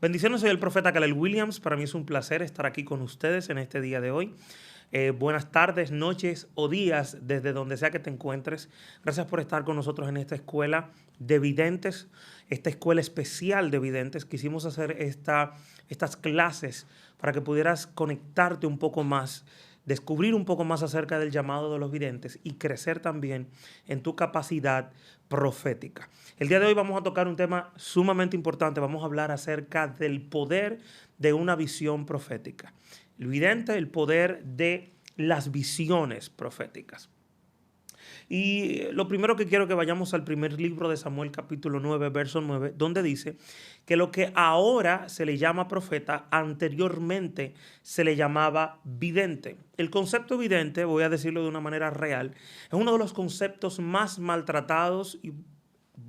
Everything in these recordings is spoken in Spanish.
Bendiciones, soy el profeta Caleb Williams. Para mí es un placer estar aquí con ustedes en este día de hoy. Buenas tardes, noches o días desde donde sea que te encuentres. Gracias por estar con nosotros en esta escuela de videntes, esta escuela especial de videntes. Quisimos hacer estas clases para que pudieras conectarte un poco más, descubrir un poco más acerca del llamado de los videntes y crecer también en tu capacidad profética. El día de hoy vamos a tocar un tema sumamente importante. Vamos a hablar acerca del poder de una visión profética. El vidente, el poder de las visiones proféticas. Y lo primero que quiero que vayamos al primer libro de Samuel, capítulo 9, verso 9, donde dice que lo que ahora se le llama profeta, anteriormente se le llamaba vidente. El concepto vidente, voy a decirlo de una manera real, es uno de los conceptos más maltratados y,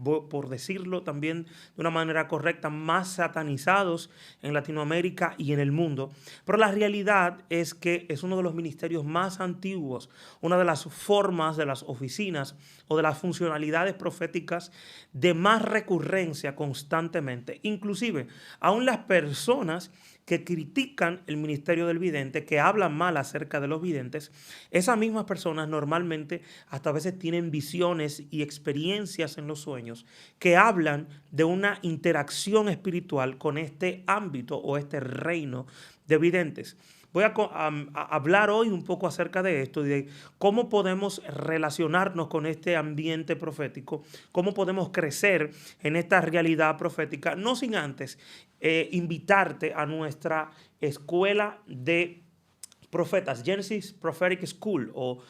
por decirlo también de una manera correcta, más satanizados en Latinoamérica y en el mundo. Pero la realidad es que es uno de los ministerios más antiguos, una de las formas de las oficinas o de las funcionalidades proféticas de más recurrencia constantemente. Inclusive, aún las personas que critican el ministerio del vidente, que hablan mal acerca de los videntes, esas mismas personas normalmente hasta a veces tienen visiones y experiencias en los sueños que hablan de una interacción espiritual con este ámbito o este reino de videntes. Voy a hablar hoy un poco acerca de esto y de cómo podemos relacionarnos con este ambiente profético, cómo podemos crecer en esta realidad profética, no sin antes invitarte a nuestra escuela de profetas, Genesis Prophetic School o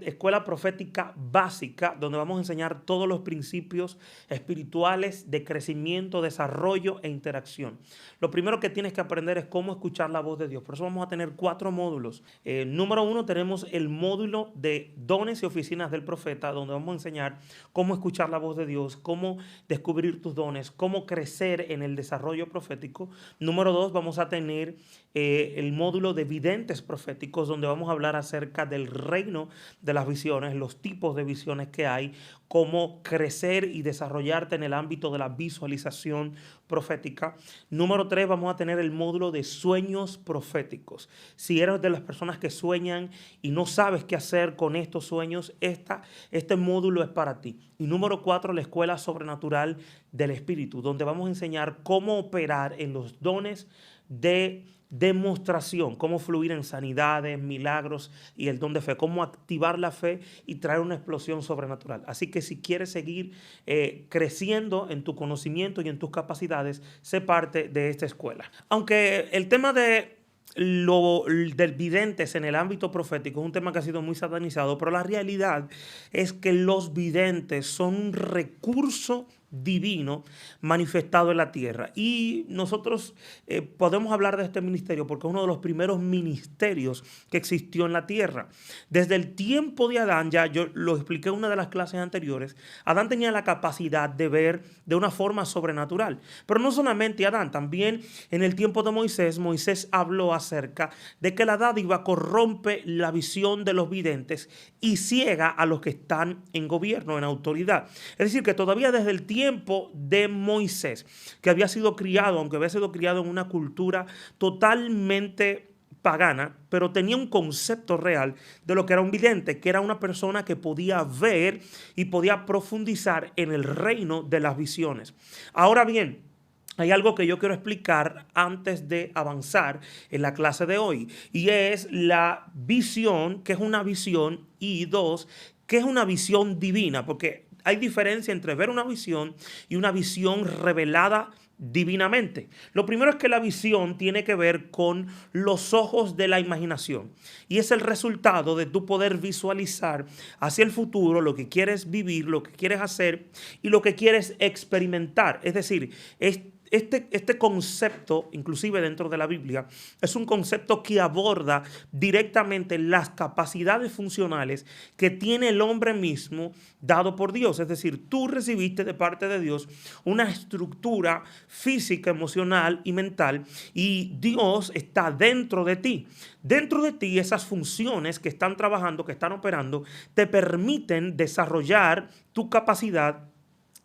escuela profética básica, donde vamos a enseñar todos los principios espirituales de crecimiento, desarrollo e interacción. Lo primero que tienes que aprender es cómo escuchar la voz de Dios. Por eso vamos a tener 4 módulos. Número 1, tenemos el módulo de dones y oficinas del profeta, donde vamos a enseñar cómo escuchar la voz de Dios, cómo descubrir tus dones, cómo crecer en el desarrollo profético. Número 2, vamos a tener el módulo de videntes proféticos, donde vamos a hablar acerca del reino de las visiones, los tipos de visiones que hay, cómo crecer y desarrollarte en el ámbito de la visualización profética. Número 3, vamos a tener el módulo de sueños proféticos. Si eres de las personas que sueñan y no sabes qué hacer con estos sueños, este módulo es para ti. Y número 4, la escuela sobrenatural del espíritu, donde vamos a enseñar cómo operar en los dones de demostración, cómo fluir en sanidades, milagros y el don de fe, cómo activar la fe y traer una explosión sobrenatural. Así que si quieres seguir creciendo en tu conocimiento y en tus capacidades, sé parte de esta escuela. Aunque el tema del videntes en el ámbito profético es un tema que ha sido muy satanizado, pero la realidad es que los videntes son un recurso divino manifestado en la tierra. Y nosotros podemos hablar de este ministerio porque es uno de los primeros ministerios que existió en la tierra. Desde el tiempo de Adán, ya yo lo expliqué en una de las clases anteriores, Adán tenía la capacidad de ver de una forma sobrenatural. Pero no solamente Adán, también en el tiempo de Moisés, Moisés habló acerca de que la dádiva corrompe la visión de los videntes y ciega a los que están en gobierno, en autoridad. Es decir, que todavía desde el tiempo de Moisés, que había sido criado, aunque había sido criado en una cultura totalmente pagana, pero tenía un concepto real de lo que era un vidente, que era una persona que podía ver y podía profundizar en el reino de las visiones. Ahora bien, hay algo que yo quiero explicar antes de avanzar en la clase de hoy, y es la visión, que es una visión, y 2, que es una visión divina, porque hay diferencia entre ver una visión y una visión revelada divinamente. Lo primero es que la visión tiene que ver con los ojos de la imaginación y es el resultado de tu poder visualizar hacia el futuro lo que quieres vivir, lo que quieres hacer y lo que quieres experimentar. Es decir, este concepto, inclusive dentro de la Biblia, es un concepto que aborda directamente las capacidades funcionales que tiene el hombre mismo dado por Dios. Es decir, tú recibiste de parte de Dios una estructura física, emocional y mental, y Dios está dentro de ti. Dentro de ti, esas funciones que están trabajando, que están operando, te permiten desarrollar tu capacidad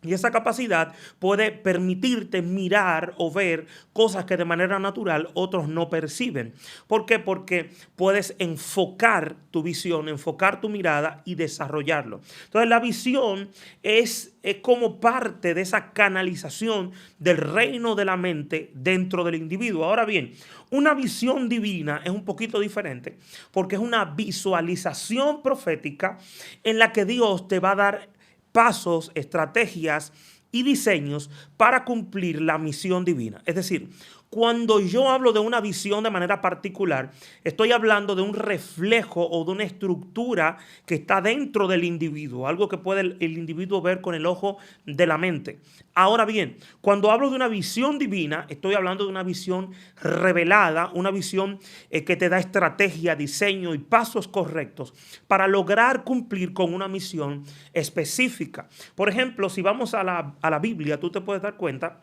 Y esa capacidad puede permitirte mirar o ver cosas que de manera natural otros no perciben. ¿Por qué? Porque puedes enfocar tu visión, enfocar tu mirada y desarrollarlo. Entonces la visión es como parte de esa canalización del reino de la mente dentro del individuo. Ahora bien, una visión divina es un poquito diferente porque es una visualización profética en la que Dios te va a dar pasos, estrategias y diseños para cumplir la misión divina. Es decir, cuando yo hablo de una visión de manera particular, estoy hablando de un reflejo o de una estructura que está dentro del individuo, algo que puede el individuo ver con el ojo de la mente. Ahora bien, cuando hablo de una visión divina, estoy hablando de una visión revelada, una visión que te da estrategia, diseño y pasos correctos para lograr cumplir con una misión específica. Por ejemplo, si vamos a la Biblia, tú te puedes dar cuenta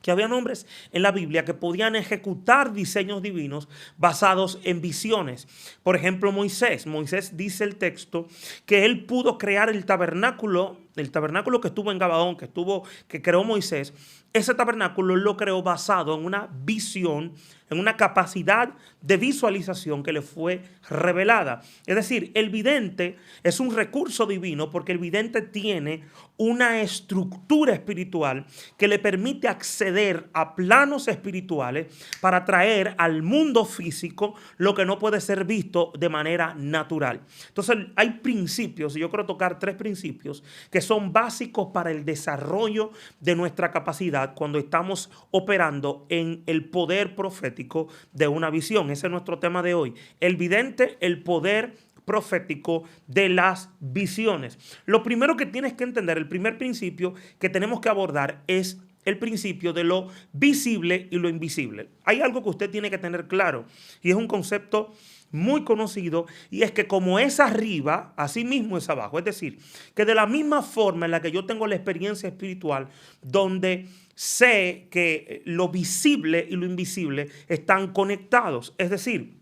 que había hombres en la Biblia que podían ejecutar diseños divinos basados en visiones. Por ejemplo, Moisés. Moisés dice el texto que él pudo crear el tabernáculo que estuvo en Gabaón, que creó Moisés. Ese tabernáculo lo creó basado en una visión, en una capacidad de visualización que le fue revelada. Es decir, el vidente es un recurso divino porque el vidente tiene una estructura espiritual que le permite acceder a planos espirituales para traer al mundo físico lo que no puede ser visto de manera natural. Entonces hay principios, y yo quiero tocar 3 principios que son básicos para el desarrollo de nuestra capacidad cuando estamos operando en el poder profético de una visión. Ese es nuestro tema de hoy. El vidente, el poder profético de las visiones. Lo primero que tienes que entender, el primer principio que tenemos que abordar es el principio de lo visible y lo invisible. Hay algo que usted tiene que tener claro y es un concepto muy conocido, y es que como es arriba, así mismo es abajo. Es decir, que de la misma forma en la que yo tengo la experiencia espiritual, donde sé que lo visible y lo invisible están conectados. Es decir,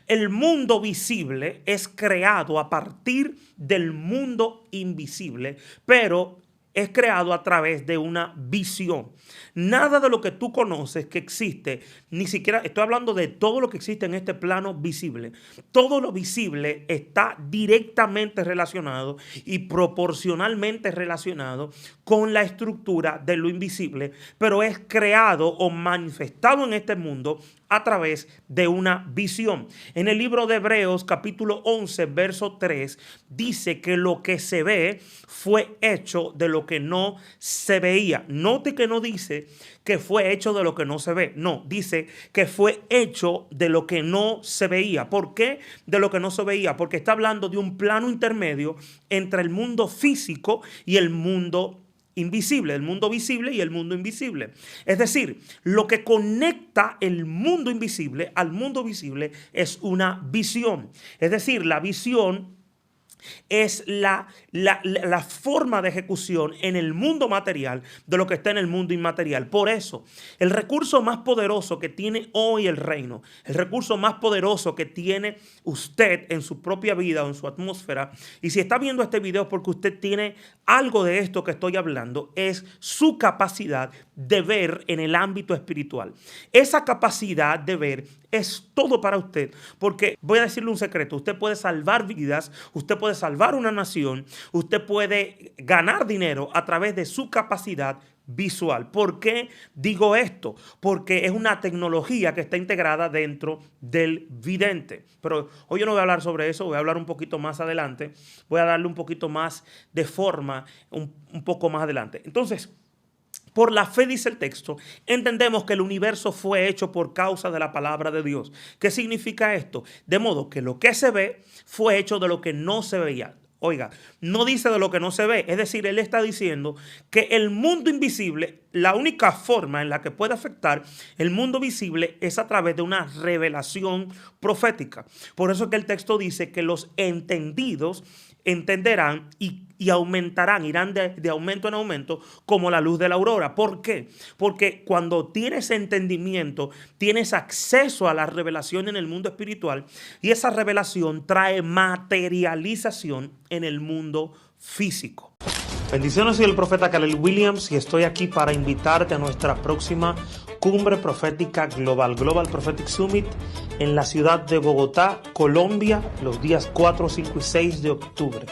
el mundo visible es creado a partir del mundo invisible, pero es creado a través de una visión. Nada de lo que tú conoces que existe, ni siquiera estoy hablando de todo lo que existe en este plano visible. Todo lo visible está directamente relacionado y proporcionalmente relacionado con la estructura de lo invisible, pero es creado o manifestado en este mundo a través de una visión. En el libro de Hebreos, capítulo 11, verso 3, dice que lo que se ve fue hecho de lo que no se veía. Note que no dice que fue hecho de lo que no se ve. No, dice que fue hecho de lo que no se veía. ¿Por qué de lo que no se veía? Porque está hablando de un plano intermedio entre el mundo físico y el mundo invisible, el mundo visible y el mundo invisible. Es decir, lo que conecta el mundo invisible al mundo visible es una visión. Es decir, la visión es la forma de ejecución en el mundo material de lo que está en el mundo inmaterial. Por eso, el recurso más poderoso que tiene hoy el reino, el recurso más poderoso que tiene usted en su propia vida o en su atmósfera, y si está viendo este video porque usted tiene algo de esto que estoy hablando, es su capacidad de ver en el ámbito espiritual. Esa capacidad de ver es todo para usted, porque voy a decirle un secreto: usted puede salvar vidas, usted puede salvar una nación, usted puede ganar dinero a través de su capacidad visual. ¿Por qué digo esto? Porque es una tecnología que está integrada dentro del vidente. Pero hoy yo no voy a hablar sobre eso, voy a hablar un poquito más adelante, voy a darle un poquito más de forma un poco más adelante. Entonces, por la fe, dice el texto, entendemos que el universo fue hecho por causa de la palabra de Dios. ¿Qué significa esto? De modo que lo que se ve fue hecho de lo que no se veía. Oiga, no dice de lo que no se ve. Es decir, él está diciendo que el mundo invisible, la única forma en la que puede afectar el mundo visible es a través de una revelación profética. Por eso es que el texto dice que los entendidos entenderán y aumentarán, irán de aumento en aumento como la luz de la aurora. ¿Por qué? Porque cuando tienes entendimiento, tienes acceso a la revelación en el mundo espiritual, y esa revelación trae materialización en el mundo físico. Bendiciones, soy el profeta Kalel Williams y estoy aquí para invitarte a nuestra próxima Cumbre Profética Global, Global Prophetic Summit, en la ciudad de Bogotá, Colombia, los días 4, 5 y 6 de octubre.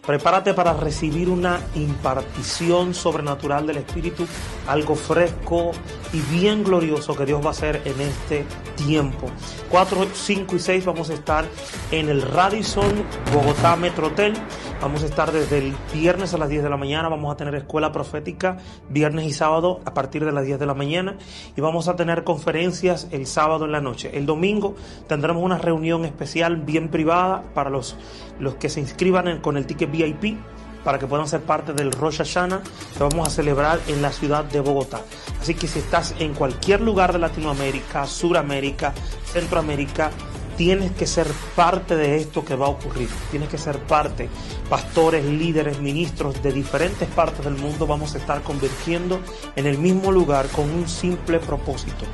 Prepárate para recibir una impartición sobrenatural del Espíritu, algo fresco y bien glorioso que Dios va a hacer en este tiempo. 4, 5 y 6 vamos a estar en el Radisson Bogotá Metro Hotel. Vamos a estar desde el viernes a las 10 de la mañana, vamos a tener escuela profética viernes y sábado a partir de las 10 de la mañana y vamos a tener conferencias el sábado en la noche. El domingo tendremos una reunión especial bien privada para los que se inscriban con el ticket VIP, para que puedan ser parte del Rosh Hashanah que vamos a celebrar en la ciudad de Bogotá. Así que si estás en cualquier lugar de Latinoamérica, Suramérica, Centroamérica, tienes que ser parte de esto que va a ocurrir. Tienes que ser parte. Pastores, líderes, ministros de diferentes partes del mundo vamos a estar convirtiendo en el mismo lugar con un simple propósito: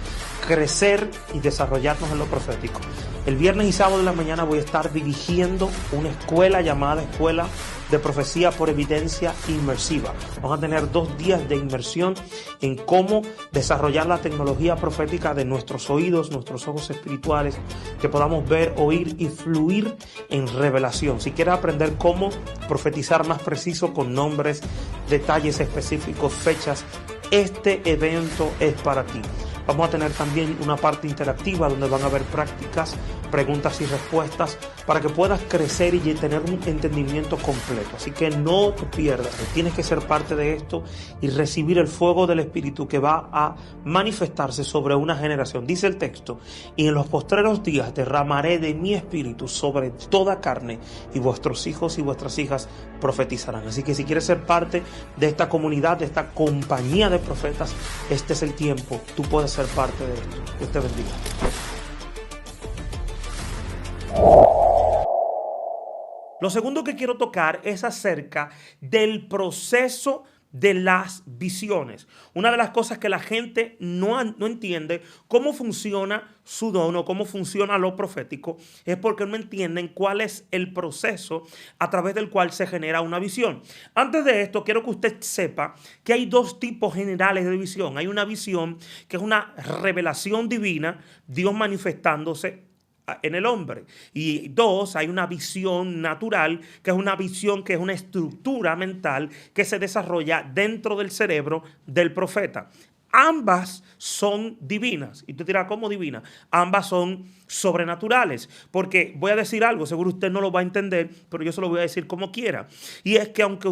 crecer y desarrollarnos en lo profético. El viernes y sábado de la mañana voy a estar dirigiendo una escuela llamada Escuela de Profecía por Evidencia Inmersiva. Vamos a tener 2 días de inmersión en cómo desarrollar la tecnología profética de nuestros oídos, nuestros ojos espirituales, que podamos ver, oír y fluir en revelación. Si quieres aprender cómo profetizar más preciso con nombres, detalles específicos, fechas, este evento es para ti. Vamos a tener también una parte interactiva donde van a haber prácticas, preguntas y respuestas para que puedas crecer y tener un entendimiento completo. Así que no te pierdas, tienes que ser parte de esto y recibir el fuego del Espíritu que va a manifestarse sobre una generación. Dice el texto: y en los postreros días derramaré de mi Espíritu sobre toda carne y vuestros hijos y vuestras hijas profetizarán. Así que si quieres ser parte de esta comunidad, de esta compañía de profetas, este es el tiempo. Tú puedes ser parte de esto. Dios te bendiga. Lo segundo que quiero tocar es acerca del proceso de las visiones. Una de las cosas que la gente no entiende cómo funciona su don o cómo funciona lo profético es porque no entienden cuál es el proceso a través del cual se genera una visión. Antes de esto, quiero que usted sepa que hay 2 tipos generales de visión. Hay una visión que es una revelación divina, Dios manifestándose en el hombre. Y 2, hay una visión natural, que es una visión que es una estructura mental que se desarrolla dentro del cerebro del profeta. Ambas son divinas. Y tú dirás, ¿cómo divinas? Ambas son sobrenaturales. Porque voy a decir algo, seguro usted no lo va a entender, pero yo se lo voy a decir como quiera. Y es que aunque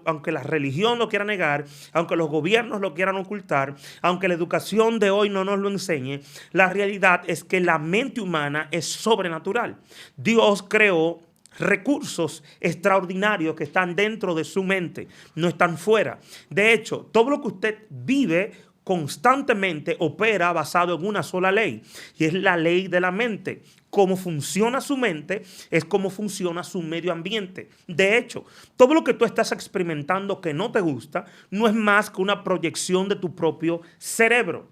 aunque la religión lo quiera negar, aunque los gobiernos lo quieran ocultar, aunque la educación de hoy no nos lo enseñe, la realidad es que la mente humana es sobrenatural. Dios creó recursos extraordinarios que están dentro de su mente, no están fuera. De hecho, todo lo que usted vive constantemente opera basado en una sola ley, y es la ley de la mente. Cómo funciona su mente es cómo funciona su medio ambiente. De hecho, todo lo que tú estás experimentando que no te gusta no es más que una proyección de tu propio cerebro.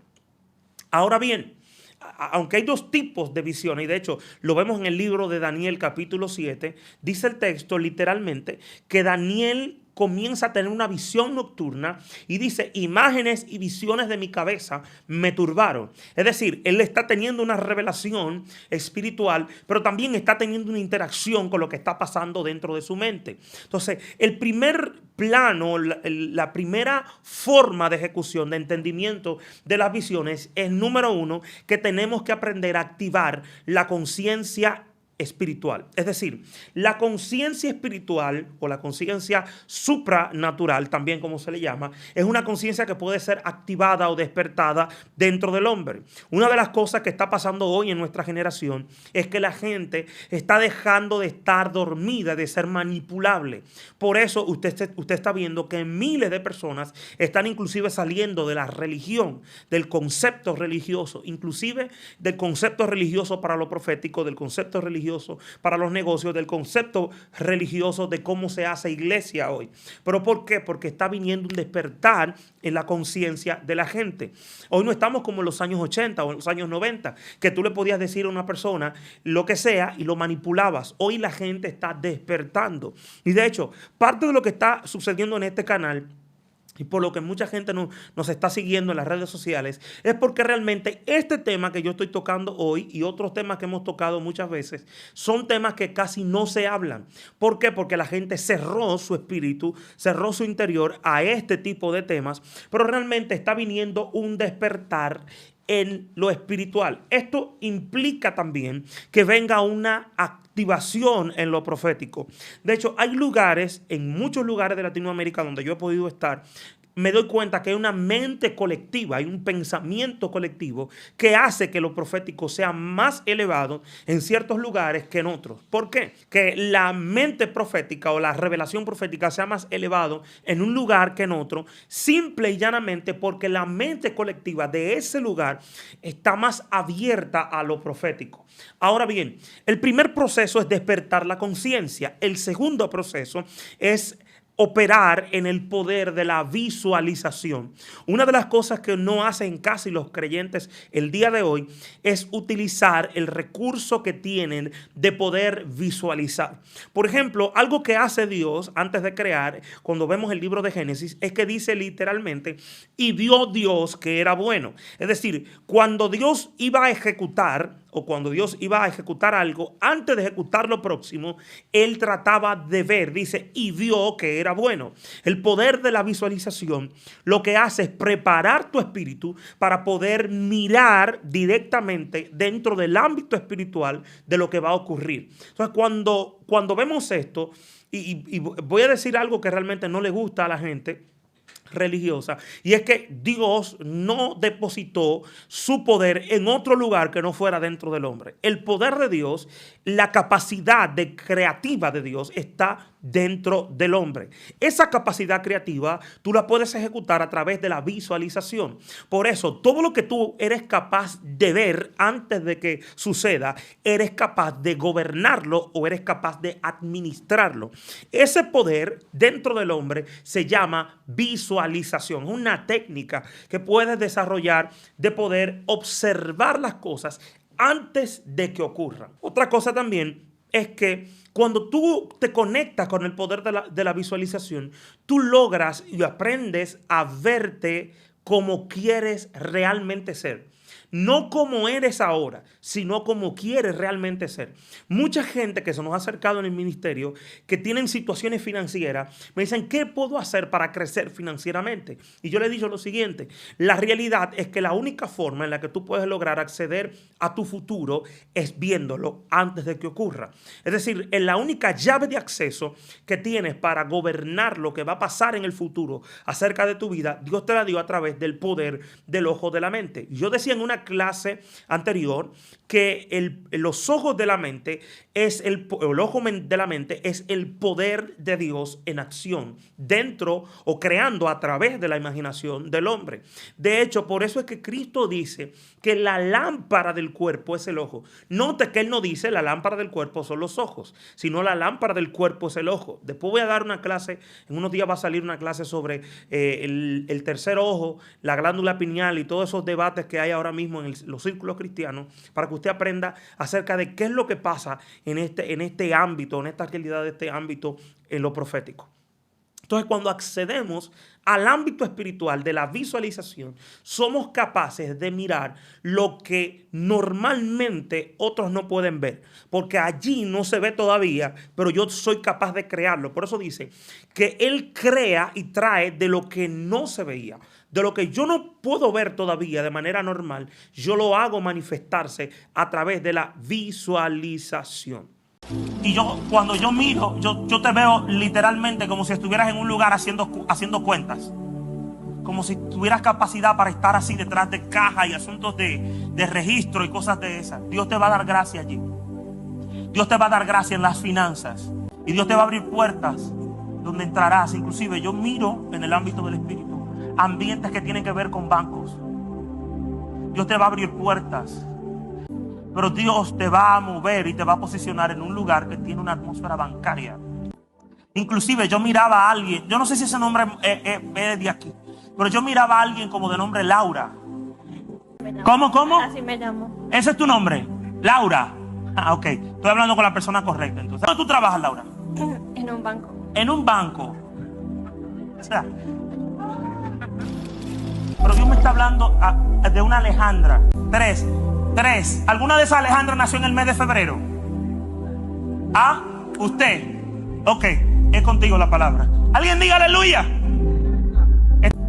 Ahora bien, aunque hay 2 tipos de visiones, y de hecho lo vemos en el libro de Daniel capítulo 7, dice el texto literalmente que Daniel comienza a tener una visión nocturna y dice: imágenes y visiones de mi cabeza me turbaron. Es decir, él está teniendo una revelación espiritual, pero también está teniendo una interacción con lo que está pasando dentro de su mente. Entonces, el primer plano, la primera forma de ejecución, de entendimiento de las visiones es, número 1, que tenemos que aprender a activar la conciencia espiritual. Es decir, la conciencia espiritual o la conciencia supranatural, también como se le llama, es una conciencia que puede ser activada o despertada dentro del hombre. Una de las cosas que está pasando hoy en nuestra generación es que la gente está dejando de estar dormida, de ser manipulable. Por eso usted está viendo que miles de personas están inclusive saliendo de la religión, del concepto religioso, inclusive del concepto religioso para lo profético, del concepto religioso religioso para los negocios, del concepto religioso de cómo se hace iglesia hoy. ¿Pero por qué? Porque está viniendo un despertar en la conciencia de la gente. Hoy no estamos como en los años 80 o en los años 90, que tú le podías decir a una persona lo que sea y lo manipulabas. Hoy la gente está despertando. Y de hecho, parte de lo que está sucediendo en este canal y por lo que mucha gente nos está siguiendo en las redes sociales, es porque realmente este tema que yo estoy tocando hoy y otros temas que hemos tocado muchas veces son temas que casi no se hablan. ¿Por qué? Porque la gente cerró su espíritu, cerró su interior a este tipo de temas, pero realmente está viniendo un despertar en lo espiritual. Esto implica también que venga una activación en lo profético. De hecho, hay lugares, en muchos lugares de Latinoamérica donde yo he podido estar, me doy cuenta que hay una mente colectiva, hay un pensamiento colectivo que hace que lo profético sea más elevado en ciertos lugares que en otros. ¿Por qué? Que la mente profética o la revelación profética sea más elevado en un lugar que en otro, simple y llanamente porque la mente colectiva de ese lugar está más abierta a lo profético. Ahora bien, el primer proceso es despertar la conciencia. El segundo proceso es operar en el poder de la visualización. Una de las cosas que no hacen casi los creyentes el día de hoy es utilizar el recurso que tienen de poder visualizar. Por ejemplo, algo que hace Dios antes de crear, cuando vemos el libro de Génesis, es que dice literalmente, y vio Dios que era bueno. Es decir, cuando Dios iba a ejecutar o cuando Dios iba a ejecutar algo, antes de ejecutar lo próximo, Él trataba de ver, dice, y vio que era bueno. El poder de la visualización lo que hace es preparar tu espíritu para poder mirar directamente dentro del ámbito espiritual de lo que va a ocurrir. Entonces, cuando vemos esto, y voy a decir algo que realmente no le gusta a la gente religiosa, y es que Dios no depositó su poder en otro lugar que no fuera dentro del hombre. El poder de Dios, la capacidad creativa de Dios está dentro del hombre. Esa capacidad creativa tú la puedes ejecutar a través de la visualización. Por eso, todo lo que tú eres capaz de ver antes de que suceda, eres capaz de gobernarlo o eres capaz de administrarlo. Ese poder dentro del hombre se llama visualización. Es una técnica que puedes desarrollar de poder observar las cosas antes de que ocurran. Otra cosa también es que cuando tú te conectas con el poder de la visualización, tú logras y aprendes a verte como quieres realmente ser. No como eres ahora, sino como quieres realmente ser. Mucha gente que se nos ha acercado en el ministerio, que tienen situaciones financieras, me dicen, ¿qué puedo hacer para crecer financieramente? Y yo les digo lo siguiente, la realidad es que la única forma en la que tú puedes lograr acceder a tu futuro es viéndolo antes de que ocurra. Es decir, es la única llave de acceso que tienes para gobernar lo que va a pasar en el futuro acerca de tu vida, Dios te la dio a través del poder del ojo de la mente. Yo decía en una clase anterior que los ojos de la mente el ojo de la mente es el poder de Dios en acción dentro o creando a través de la imaginación del hombre. De hecho, por eso es que Cristo dice que la lámpara del cuerpo es el ojo. Note que Él no dice la lámpara del cuerpo son los ojos, sino la lámpara del cuerpo es el ojo. Después voy a dar una clase, en unos días va a salir una clase sobre el tercer ojo, la glándula pineal y todos esos debates que hay ahora mismo en los círculos cristianos, para que usted aprenda acerca de qué es lo que pasa en este ámbito, en esta realidad de este ámbito en lo profético. Entonces, cuando accedemos al ámbito espiritual de la visualización, somos capaces de mirar lo que normalmente otros no pueden ver, porque allí no se ve todavía, pero yo soy capaz de crearlo. Por eso dice que Él crea y trae de lo que no se veía. De lo que yo no puedo ver todavía de manera normal, yo lo hago manifestarse a través de la visualización. Y cuando yo miro, yo te veo literalmente como si estuvieras en un lugar haciendo cuentas. Como si tuvieras capacidad para estar así detrás de cajas y asuntos de registro y cosas de esas. Dios te va a dar gracia allí. Dios te va a dar gracia en las finanzas. Y Dios te va a abrir puertas donde entrarás. Inclusive yo miro en el ámbito del espíritu ambientes que tienen que ver con bancos. Dios te va a abrir puertas. pero Dios te va a mover y te va a posicionar en un lugar que tiene una atmósfera bancaria. Inclusive yo miraba a alguien, yo no sé si ese nombre es de aquí, pero yo miraba a alguien como de nombre Laura. ¿Cómo? Así me llamo. ¿Ese es tu nombre? Laura. Ah, ok. Estoy hablando con la persona correcta entonces. ¿Dónde tú trabajas, Laura? En un banco. En un banco. O sea, pero Dios me está hablando de una Alejandra. Tres. ¿Alguna de esas Alejandras nació en el mes de febrero? Ah, usted. Ok, es contigo la palabra. Alguien diga aleluya.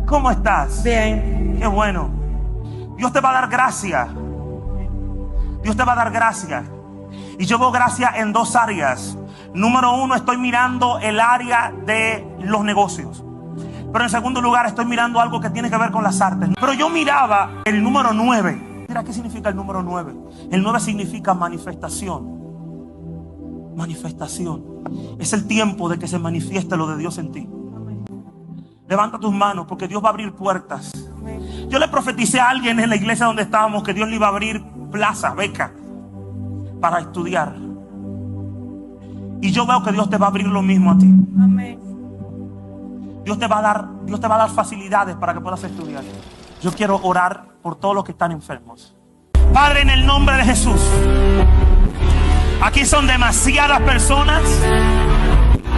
¿Cómo estás? Bien. Qué bueno. Dios te va a dar gracia. Dios te va a dar gracia. Y yo veo gracia en dos áreas. Número uno, estoy mirando el área de los negocios. Pero en segundo lugar, estoy mirando algo que tiene que ver con las artes. Pero yo miraba el número 9. Mira, ¿qué significa el número 9? El 9 significa manifestación. Manifestación. Es el tiempo de que se manifieste lo de Dios en ti. Levanta tus manos porque Dios va a abrir puertas. Yo le profeticé a alguien en la iglesia donde estábamos que Dios le iba a abrir plazas, becas para estudiar. Y yo veo que Dios te va a abrir lo mismo a ti. Amén. Dios te va a dar facilidades para que puedas estudiar. Yo quiero orar por todos los que están enfermos. Padre, en el nombre de Jesús. Aquí son demasiadas personas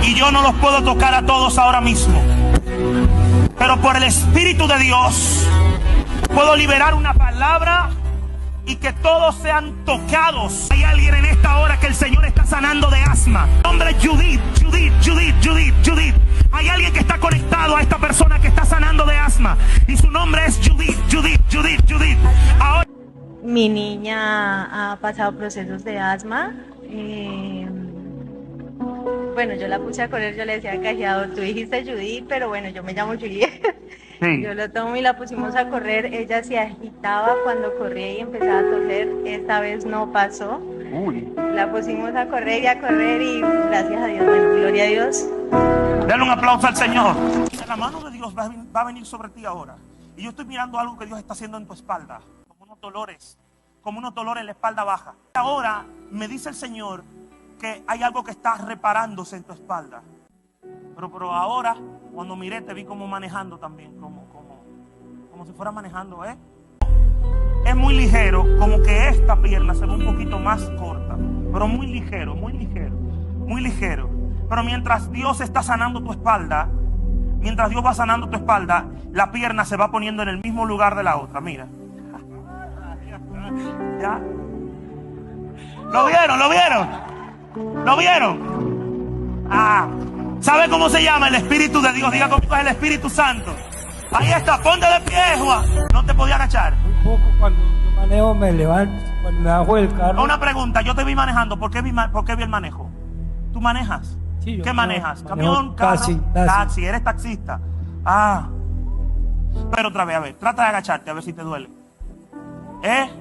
y yo no los puedo tocar a todos ahora mismo. Pero por el Espíritu de Dios puedo liberar una palabra y que todos sean tocados. Hay alguien en esta hora que el Señor está sanando de asma. Nombre Judith. Hay alguien que está conectado a esta persona que está sanando de asma y su nombre es Judith. Ahora Mi niña ha pasado procesos de asma. Bueno, yo la puse a correr, yo le decía al cajeador, tú dijiste Judith, pero bueno, yo me llamo Juliet. sí. Yo lo tomo y la pusimos a correr, ella se agitaba cuando corría y empezaba a toser, esta vez no pasó. Uy. La pusimos a correr y gracias a Dios, bueno, gloria a Dios. Dale un aplauso al Señor. La mano de Dios va a venir sobre ti ahora. Y yo estoy mirando algo que Dios está haciendo en tu espalda, como unos dolores en la espalda baja. Ahora me dice el Señor que hay algo que está reparándose en tu espalda. Pero ahora, cuando miré, te vi como manejando también, como si fuera manejando, ¿eh? Es muy ligero, como que esta pierna se ve un poquito más corta, pero muy ligero. Pero mientras Dios está sanando tu espalda, mientras Dios va sanando tu espalda, la pierna se va poniendo en el mismo lugar de la otra, mira. ¿Ya? ¿Lo vieron? Ah, ¿sabe cómo se llama? El Espíritu de Dios. Diga conmigo, es el Espíritu Santo. Ahí está, ponte de pie, Juan. No te podía agachar. Un poco cuando yo manejo me levanto, cuando me bajo del carro. Una pregunta, yo te vi manejando. ¿Por qué vi el manejo? ¿Tú manejas? Sí, yo ¿Qué manejas? manejo ¿Camión, carro? taxi. Eres taxista. Ah. Pero otra vez, a ver, trata de agacharte a ver si te duele.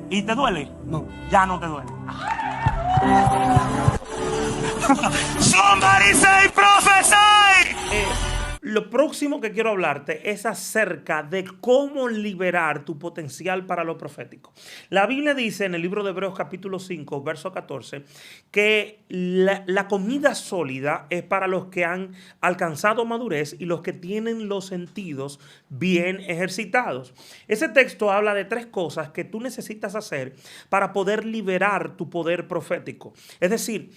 ¿Y te duele? No. Ya no te duele. Somebody say prophesy. Lo próximo que quiero hablarte es acerca de cómo liberar tu potencial para lo profético. La Biblia dice en el libro de Hebreos capítulo 5, verso 14, que la comida sólida es para los que han alcanzado madurez y los que tienen los sentidos bien ejercitados. Ese texto habla de tres cosas que tú necesitas hacer para poder liberar tu poder profético. Es decir,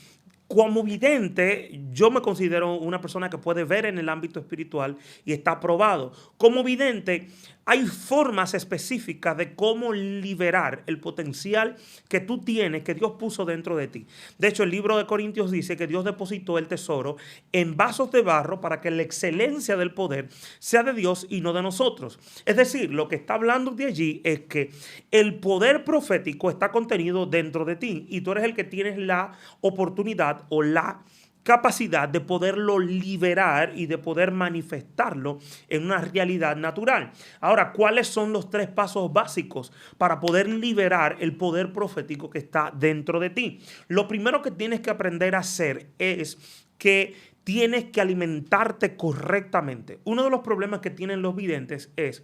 como vidente, yo me considero una persona que puede ver en el ámbito espiritual y está probado. Como vidente, hay formas específicas de cómo liberar el potencial que tú tienes, que Dios puso dentro de ti. De hecho, el libro de Corintios dice que Dios depositó el tesoro en vasos de barro para que la excelencia del poder sea de Dios y no de nosotros. Es decir, lo que está hablando de allí es que el poder profético está contenido dentro de ti y tú eres el que tienes la oportunidad o la capacidad de poderlo liberar y de poder manifestarlo en una realidad natural. Ahora, ¿cuáles son los tres pasos básicos para poder liberar el poder profético que está dentro de ti? Lo primero que tienes que aprender a hacer es que tienes que alimentarte correctamente. Uno de los problemas que tienen los videntes es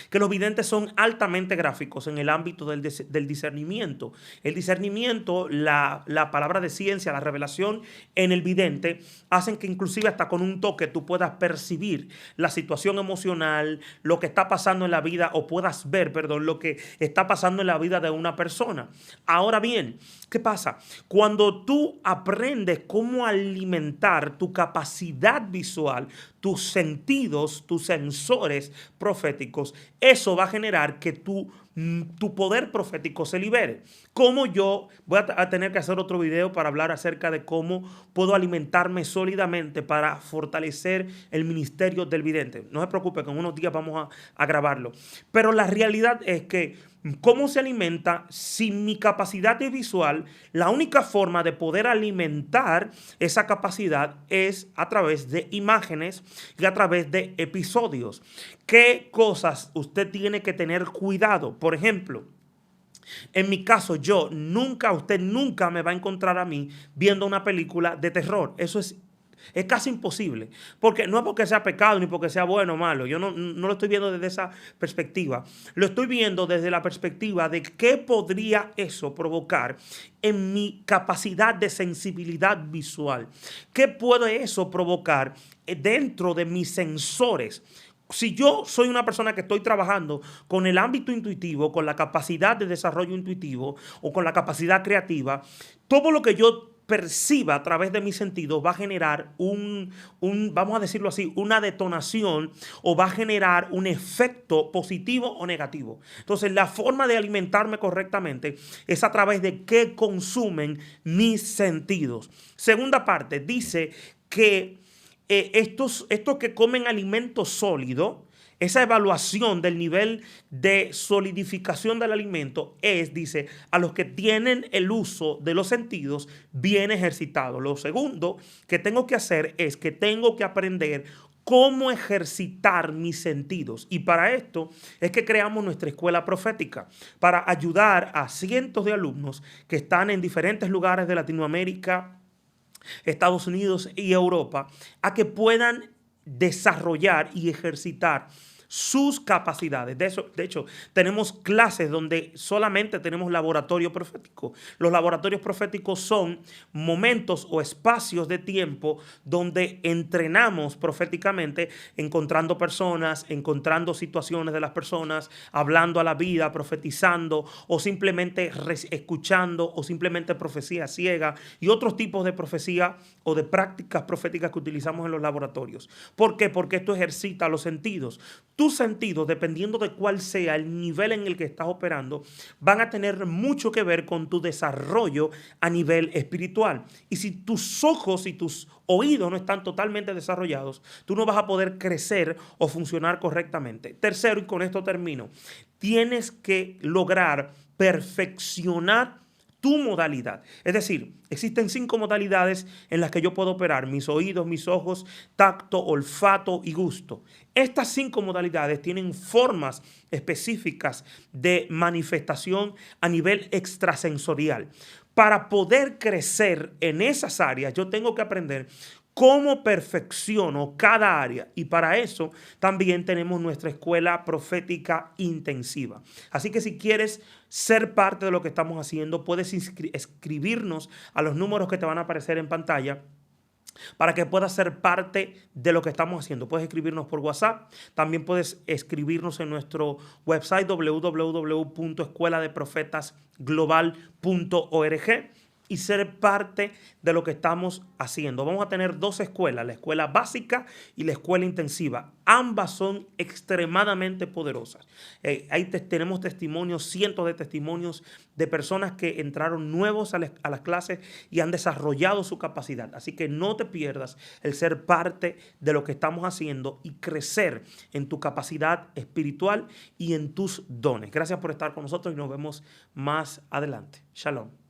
que los videntes son altamente gráficos en el ámbito del discernimiento. El discernimiento, la palabra de ciencia, la revelación en el vidente, hacen que inclusive hasta con un toque tú puedas percibir la situación emocional, lo que está pasando en la vida, o puedas ver, perdón, lo que está pasando en la vida de una persona. Ahora bien, ¿qué pasa? Cuando tú aprendes cómo alimentar tu capacidad visual, tus sentidos, tus sensores proféticos, eso va a generar que tu poder profético se libere. Como yo voy a tener que hacer otro video para hablar acerca de cómo puedo alimentarme sólidamente para fortalecer el ministerio del vidente. No se preocupe, que en unos días vamos a grabarlo. Pero la realidad es que ¿cómo se alimenta? Sin mi capacidad visual, la única forma de poder alimentar esa capacidad es a través de imágenes y a través de episodios. ¿Qué cosas usted tiene que tener cuidado? Por ejemplo, en mi caso, usted nunca me va a encontrar a mí viendo una película de terror. Eso es casi imposible, porque no es porque sea pecado ni porque sea bueno o malo. Yo no lo estoy viendo desde esa perspectiva. Lo estoy viendo desde la perspectiva de qué podría eso provocar en mi capacidad de sensibilidad visual. ¿Qué puede eso provocar dentro de mis sensores? Si yo soy una persona que estoy trabajando con el ámbito intuitivo, con la capacidad de desarrollo intuitivo o con la capacidad creativa, todo lo que yo perciba a través de mis sentidos va a generar vamos a decirlo así, una detonación, o va a generar un efecto positivo o negativo. Entonces, la forma de alimentarme correctamente es a través de qué consumen mis sentidos. Segunda parte, dice que estos que comen alimento sólido, esa evaluación del nivel de solidificación del alimento dice, a los que tienen el uso de los sentidos bien ejercitado. Lo segundo que tengo que hacer es que tengo que aprender cómo ejercitar mis sentidos. Y para esto es que creamos nuestra escuela profética, para ayudar a cientos de alumnos que están en diferentes lugares de Latinoamérica, Estados Unidos y Europa, a que puedan desarrollar y ejercitar sus capacidades. De hecho, tenemos clases donde solamente tenemos laboratorio profético. Los laboratorios proféticos son momentos o espacios de tiempo donde entrenamos proféticamente, encontrando personas, encontrando situaciones de las personas, hablando a la vida, profetizando, o simplemente escuchando, o simplemente profecía ciega y otros tipos de profecía o de prácticas proféticas que utilizamos en los laboratorios. ¿Por qué? Porque esto ejercita los sentidos. Tus sentidos, dependiendo de cuál sea el nivel en el que estás operando, van a tener mucho que ver con tu desarrollo a nivel espiritual. Y si tus ojos y tus oídos no están totalmente desarrollados, tú no vas a poder crecer o funcionar correctamente. Tercero, y con esto termino, tienes que lograr perfeccionar tu modalidad. Es decir, existen 5 modalidades en las que yo puedo operar: mis oídos, mis ojos, tacto, olfato y gusto. Estas 5 modalidades tienen formas específicas de manifestación a nivel extrasensorial. Para poder crecer en esas áreas, yo tengo que aprender cómo perfecciono cada área, y para eso también tenemos nuestra escuela profética intensiva. Así que si quieres ser parte de lo que estamos haciendo, puedes escribirnos a los números que te van a aparecer en pantalla para que puedas ser parte de lo que estamos haciendo. Puedes escribirnos por WhatsApp, también puedes escribirnos en nuestro website www.escueladeprofetasglobal.org y ser parte de lo que estamos haciendo. Vamos a tener 2 escuelas, la escuela básica y la escuela intensiva. Ambas son extremadamente poderosas. Tenemos testimonios, cientos de testimonios de personas que entraron nuevos a las clases y han desarrollado su capacidad. Así que no te pierdas el ser parte de lo que estamos haciendo y crecer en tu capacidad espiritual y en tus dones. Gracias por estar con nosotros y nos vemos más adelante. Shalom.